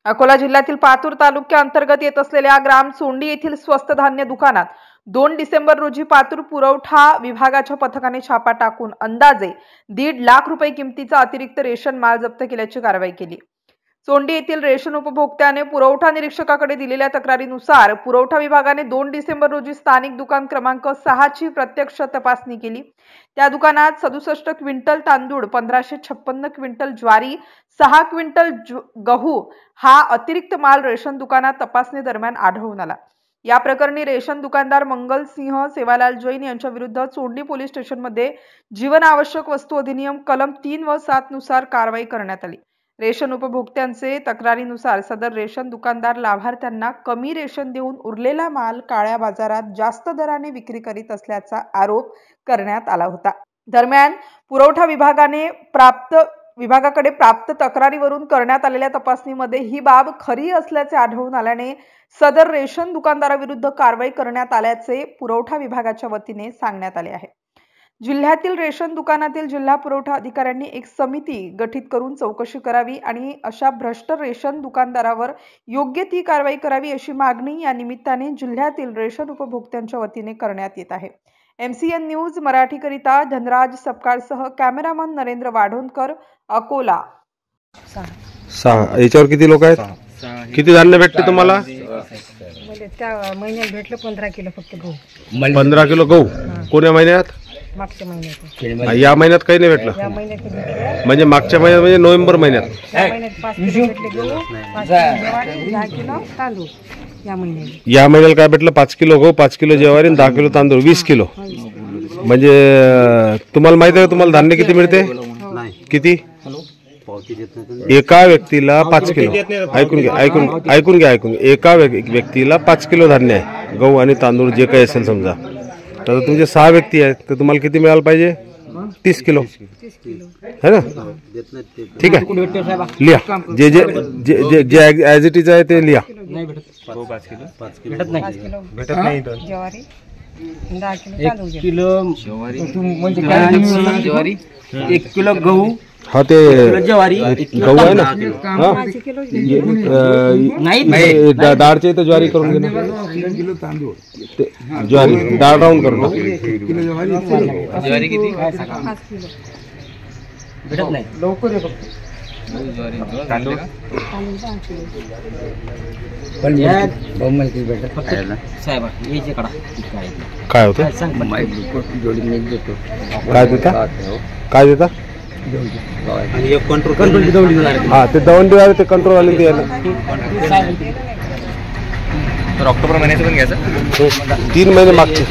अकोला जिल्ह्यातील पातूर तालुक्याअंतर्गत येत असलेल्या ग्राम सोंडी येथील स्वस्त धान्य दुकानात 2 डिसेंबर रोजी पातूर पुरवठा विभागाच्या पथकाने छापा टाकून अंदाजे 1.5 लाख रुपये किमतीचा अतिरिक्त रेशन माल जप्त केल्याची कारवाई केली। सोंडी येथील रेशन उपभोक्त्याने पुरवठा निरीक्षकाकडे दिलेल्या तक्रारीनुसार पुरवठा विभागाने 2 डिसेंबर रोजी स्थानिक दुकान क्रमांक 6 ची प्रत्यक्ष तपासणी केली। त्या दुकानात 67 क्विंटल तांदूळ, 1556 क्विंटल ज्वारी, 6 क्विंटल गहू हा अतिरिक्त माल रेशन दुकानात तपासणी दरम्यान आढळून आला। या प्रकरणी रेशन दुकानदार मंगल सिंह सेवालाल जैन यांच्या विरुद्ध सोंडी पोलीस स्टेशनमध्ये जीवनावश्यक वस्तू अधिनियम कलम 3 व 7 नुसार कारवाई करण्यात आली। रेशन उपभोक्त्यांचे तक्रारीनुसार सदर रेशन दुकानदार लाभार्थ्यांना कमी रेशन देऊन उरलेला माल काळ्या बाजारात जास्त दराने विक्री करीत असल्याचा आरोप करण्यात आला होता। दरम्यान पुरवठा विभागाकडे प्राप्त तक्रारीवरून करण्यात आलेल्या तपासणीमध्ये ही बाब खरी असल्याचे आढळून आल्याने सदर रेशन दुकानदाराविरुद्ध कारवाई करण्यात आल्याचे पुरवठा विभागाच्या वतीने सांगण्यात आले आहे। जिल्ह्यातील रेशन दुकानातील जिल्हा पुरवठा अधिकाऱ्यांनी एक समिती गठीत करून चौकशी करावी आणि अशा भ्रष्ट रेशन दुकानदारावर योग्य ती कारवाई करावी अशी मागणी या निमित्ताने जिल्ह्यातील रेशन उपभोक्त्यांच्या वतीने करण्यात येत आहे। MCN न्यूज मराठीकरिता धनराज सपकाळसह कॅमेरामन नरेंद्र वाढोणकर, अकोला। याच्यावर किती लोक आहेत? किती धान्य भेटते तुम्हाला? त्या महिन्यात भेटलं 15 किलो फक्त गहू। 15 किलो गहू कोण्या महिन्यात? मागच्या महिन्यात। या महिन्यात काही नाही भेटलं? या महिन्यात भेटलं। म्हणजे मागच्या महिन्यात म्हणजे नोव्हेंबर महिन्यात? या महिन्यात 5 किलो भेटले गहू, 5 किलो ज्वारी, 10 किलो तांदूळ। या महिन्याला काय भेटलं? 5 किलो गहू, 5 किलो ज्वारी, 10 किलो तांदूळ, 20 किलो। म्हणजे तुम्हाला माहिती आहे तुम्हाला धान्य किती मिळते? किती? एका व्यक्तीला 5 किलो। ऐकून घ्या। एका व्यक्तीला 5 किलो धान्य आहे, गहू आणि तांदूळ जे काही असेल समजा, तर तुमचे 6 व्यक्ती आहेत तर तुम्हाला किती मिळायला पाहिजे? 30 किलो है ना? ठीक आहे, लिहा जे जे जे जे ॲज इट इज आहे ते लिहा। 5 किलो भेटत नाही ज्वारी, 10 किलो तांदूळ, 1 किलो ज्वारी, 1 किलो गहू। हाँ ते गहू आहे ना? नाही डाळचे तर ज्वारी करून घे ना, ज्वारी डाळ राऊंड करून ज्वारी किती? 5 किलो भेटत नाही लवकर आहे फक्त तांदूळ पण या बहुमती भेटत फक्त साहेब याचे कडा काय होतं? काय देता? आणि एक कंट्रोल दौंडी हा ते दौंडी वाले ते कंट्रोल वाले ते तर ऑक्टोबर महिन्याचं पण घ्यायचं 3 महिने मागचे